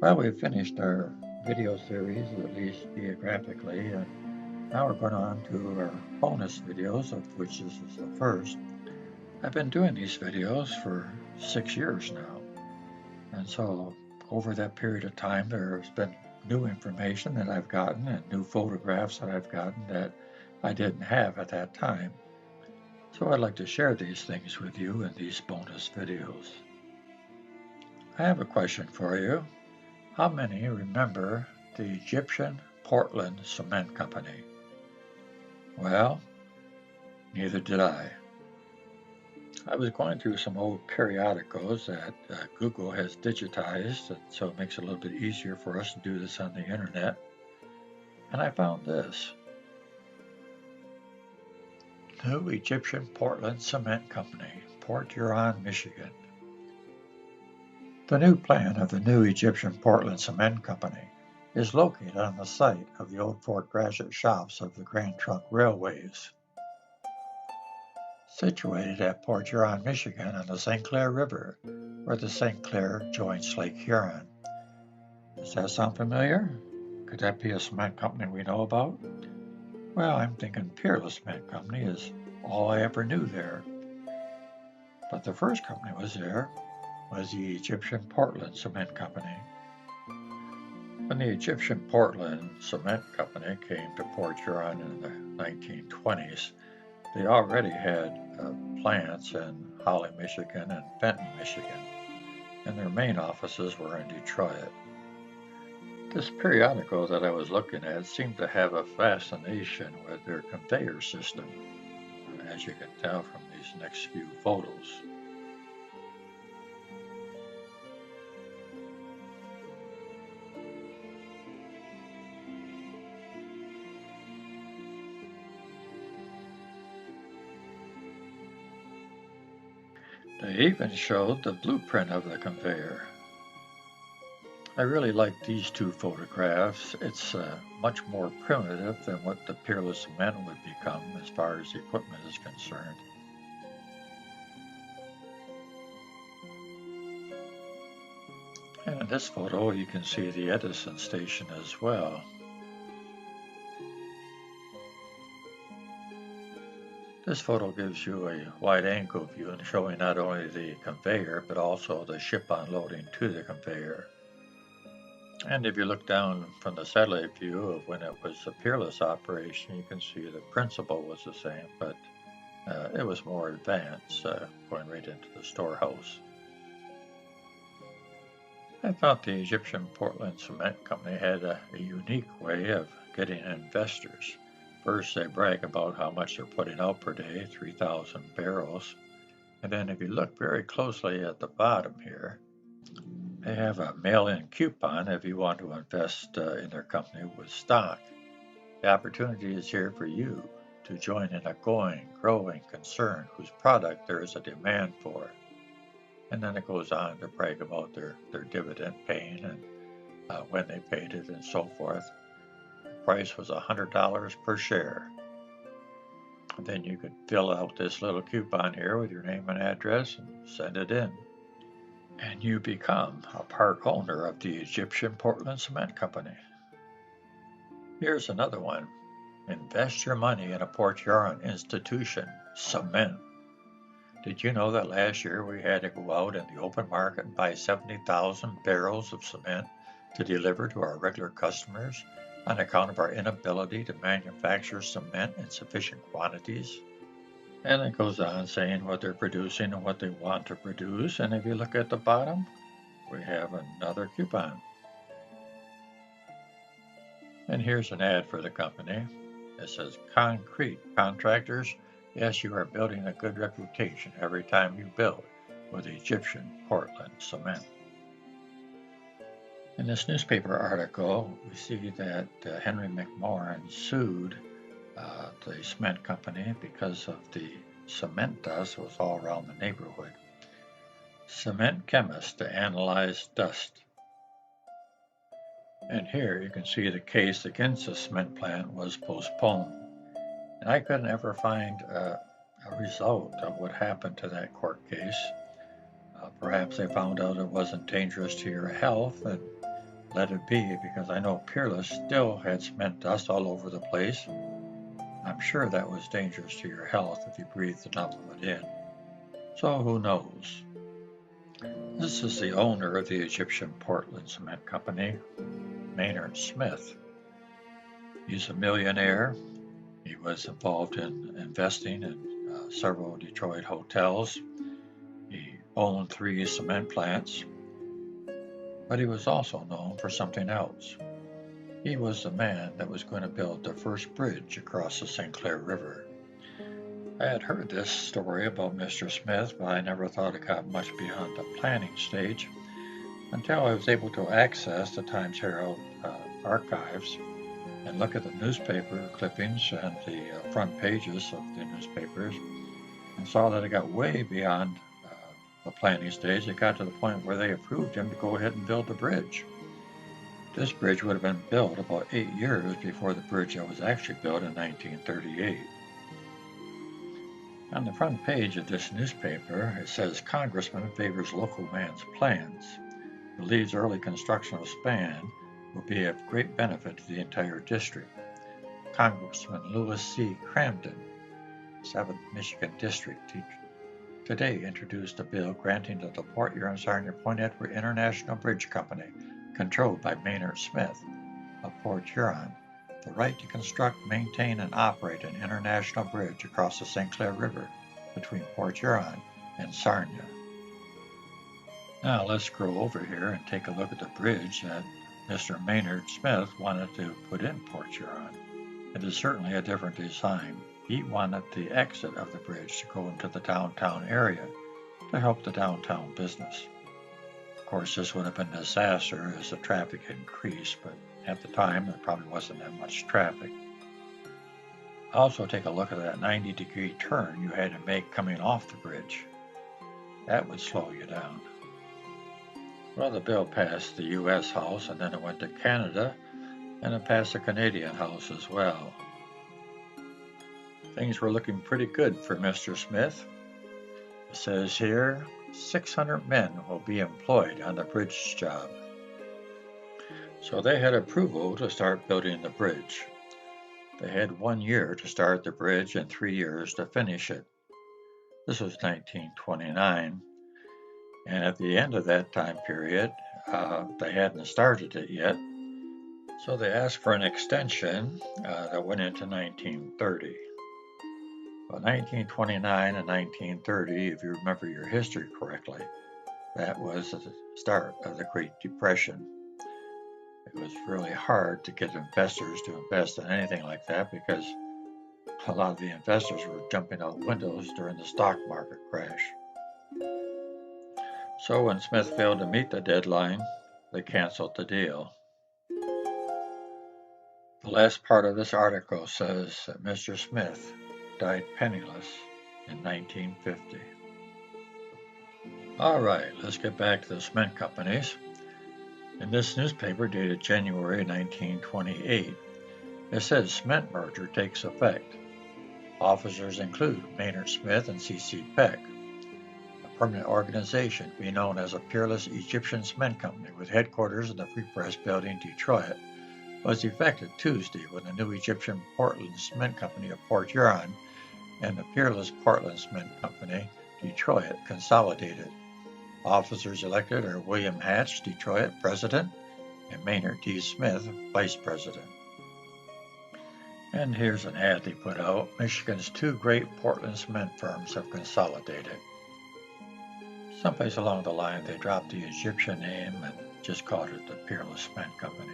Well, we've finished our video series, at least geographically, and now we're going on to our bonus videos, of which this is the first. I've been doing these videos for 6 years now, and so over that period of time, there's been new information that I've gotten and new photographs that I've gotten that I didn't have at that time. So I'd like to share these things with you in these bonus videos. I have a question for you. How many remember the Egyptian Portland Cement Company? Well, neither did I. I was going through some old periodicals that Google has digitized, and so it makes it a little bit easier for us to do this on the internet. And I found this. New Egyptian Portland Cement Company, Port Huron, Michigan. The new plan of the new Egyptian Portland Cement Company is located on the site of the old Fort Gratiot shops of the Grand Trunk Railways. Situated at Port Huron, Michigan on the St. Clair River, where the St. Clair joins Lake Huron. Does that sound familiar? Could that be a cement company we know about? Well, I'm thinking Peerless Cement Company is all I ever knew there. But the first company was the Egyptian Portland Cement Company. When the Egyptian Portland Cement Company came to Port Huron in the 1920s, they already had plants in Holly, Michigan and Benton, Michigan, and their main offices were in Detroit. This periodical that I was looking at seemed to have a fascination with their conveyor system, as you can tell from these next few photos. They even showed the blueprint of the conveyor. I really like these two photographs. It's much more primitive than what the Peerless Cement would become as far as equipment is concerned. And in this photo, you can see the Edison station as well. This photo gives you a wide-angle view and showing not only the conveyor, but also the ship unloading to the conveyor. And if you look down from the satellite view of when it was a Peerless operation, you can see the principle was the same, but it was more advanced, going right into the storehouse. I thought the Egyptian Portland Cement Company had a unique way of getting investors. First, they brag about how much they're putting out per day, 3,000 barrels. And then if you look very closely at the bottom here, they have a mail-in coupon if you want to invest in their company with stock. The opportunity is here for you to join in a growing concern whose product there is a demand for. And then it goes on to brag about their dividend paying and when they paid it and so forth. Price was $100 per share. And then you could fill out this little coupon here with your name and address and send it in. And you become a part owner of the Egyptian Portland Cement Company. Here's another one. Invest your money in a Port Huron institution, cement. Did you know that last year we had to go out in the open market and buy 70,000 barrels of cement to deliver to our regular customers on account of our inability to manufacture cement in sufficient quantities? And it goes on saying what they're producing and what they want to produce. And if you look at the bottom, we have another coupon. And here's an ad for the company. It says, concrete contractors, yes, you are building a good reputation every time you build with Egyptian Portland Cement. In this newspaper article, we see that Henry McMorran sued the cement company because of the cement dust that was all around the neighborhood. Cement chemists to analyze dust. And here you can see the case against the cement plant was postponed. And I couldn't ever find a result of what happened to that court case. Perhaps they found out it wasn't dangerous to your health, and let it be because I know Peerless still had cement dust all over the place. I'm sure that was dangerous to your health if you breathed enough of it in. So who knows? This is the owner of the Egyptian Portland Cement Company, Maynard Smith. He's a millionaire. He was involved in investing in several Detroit hotels. He owned 3 cement plants. But he was also known for something else. He was the man that was going to build the first bridge across the St. Clair River. I had heard this story about Mr. Smith, but I never thought it got much beyond the planning stage until I was able to access the Times-Herald archives and look at the newspaper clippings and the front pages of the newspapers and saw that it got way beyond the planning stage. It got to the point where they approved him to go ahead and build the bridge. This bridge would have been built about 8 years before the bridge that was actually built in 1938. On the front page of this newspaper, it says Congressman favors local man's plans, believes early construction of span will be of great benefit to the entire district. Congressman Louis C. Cramden, 7th Michigan District, today introduced a bill granting to the Port Huron Sarnia Point Edward International Bridge Company, controlled by Maynard Smith of Port Huron, the right to construct, maintain, and operate an international bridge across the St. Clair River between Port Huron and Sarnia. Now let's go over here and take a look at the bridge that Mr. Maynard Smith wanted to put in Port Huron. It is certainly a different design. He wanted the exit of the bridge to go into the downtown area to help the downtown business. Of course, this would have been a disaster as the traffic increased, but at the time, there probably wasn't that much traffic. Also, take a look at that 90-degree turn you had to make coming off the bridge. That would slow you down. Well, the bill passed the U.S. House, and then it went to Canada, and it passed the Canadian House as well. Things were looking pretty good for Mr. Smith. It says here, 600 men will be employed on the bridge job. So they had approval to start building the bridge. They had 1 year to start the bridge and 3 years to finish it. This was 1929, and at the end of that time period, they hadn't started it yet. So they asked for an extension that went into 1930. Well, 1929 and 1930, if you remember your history correctly, that was the start of the Great Depression. It was really hard to get investors to invest in anything like that because a lot of the investors were jumping out windows during the stock market crash. So when Smith failed to meet the deadline, they canceled the deal. The last part of this article says that Mr. Smith died penniless in 1950. All right, let's get back to the cement companies. In this newspaper dated January 1928, it says cement merger takes effect. Officers include Maynard Smith and C.C. Peck. A permanent organization to be known as a Peerless Egyptian Cement Company with headquarters in the Free Press Building, Detroit, was effected Tuesday when the new Egyptian Portland Cement Company of Port Huron and the Peerless Portland Cement Company, Detroit, consolidated. Officers elected are William Hatch, Detroit, President, and Maynard T. Smith, Vice President. And here's an ad they put out. Michigan's 2 great Portland cement firms have consolidated. Someplace along the line, they dropped the Egyptian name and just called it the Peerless Cement Company.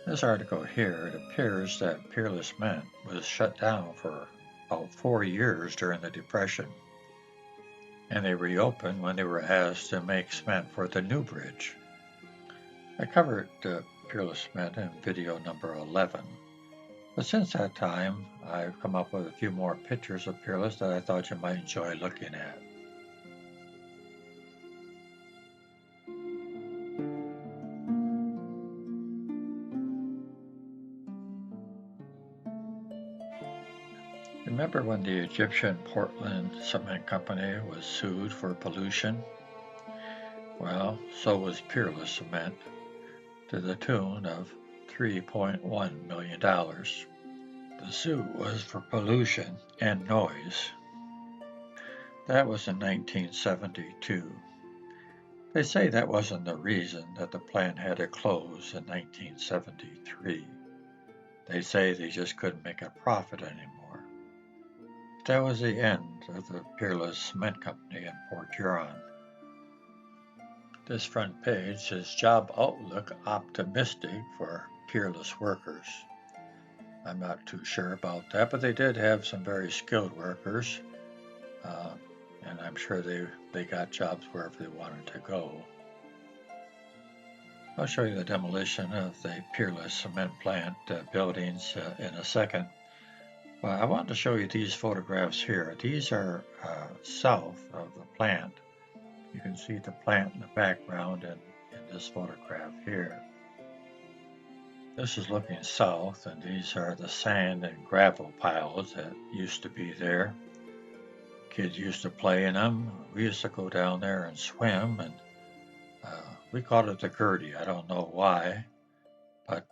This article here, it appears that Peerless Cement was shut down for about 4 years during the Depression, and they reopened when they were asked to make cement for the new bridge. I covered Peerless Cement in video number 11, but since that time, I've come up with a few more pictures of Peerless that I thought you might enjoy looking at. Remember when the Egyptian Portland Cement Company was sued for pollution? Well, so was Peerless Cement, to the tune of $3.1 million. The suit was for pollution and noise. That was in 1972. They say that wasn't the reason that the plant had to close in 1973. They say they just couldn't make a profit anymore. That was the end of the Peerless Cement Company in Port Huron. This front page says Job Outlook Optimistic for Peerless Workers. I'm not too sure about that, but they did have some very skilled workers, and I'm sure they got jobs wherever they wanted to go. I'll show you the demolition of the Peerless Cement plant buildings in a second. Well, I want to show you these photographs here. These are south of the plant. You can see the plant in the background in this photograph here. This is looking south, and these are the sand and gravel piles that used to be there. Kids used to play in them. We used to go down there and swim, and we called it the Gertie. I don't know why, but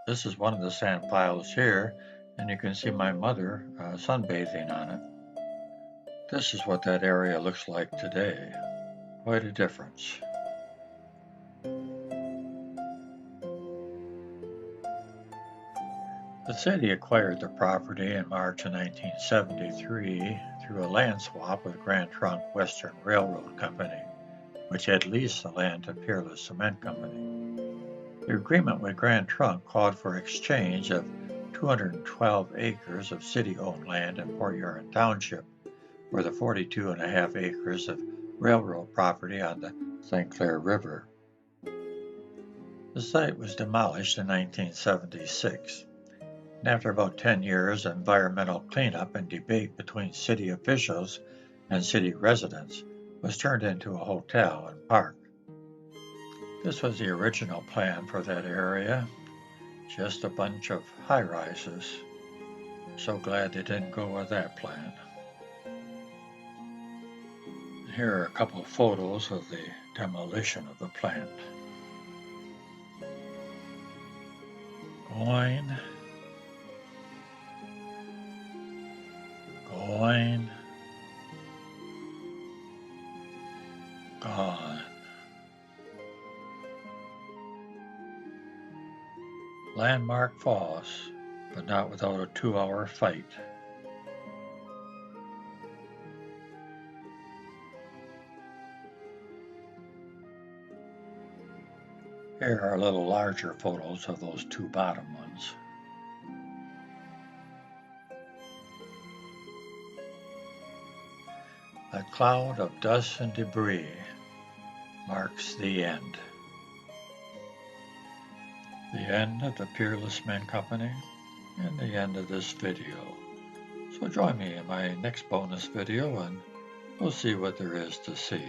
this is one of the sand piles here, and you can see my mother sunbathing on it. This is what that area looks like today. Quite a difference. The city acquired the property in March of 1973 through a land swap with Grand Trunk Western Railroad Company, which had leased the land to Peerless Cement Company. The agreement with Grand Trunk called for exchange of 212 acres of city-owned land in Port Huron Township for the 42.5 acres of railroad property on the St. Clair River. The site was demolished in 1976, and after about 10 years of environmental cleanup and debate between city officials and city residents, was turned into a hotel and park. This was the original plan for that area, just a bunch of high-rises. So glad they didn't go with that plan. Here are a couple of photos of the demolition of the plant. Going, gone. Landmark Falls, but not without a 2-hour fight. Here are a little larger photos of those two bottom ones. A cloud of dust and debris marks the end. The end of the Peerless Cement Company and the end of this video. So join me in my next bonus video and we'll see what there is to see.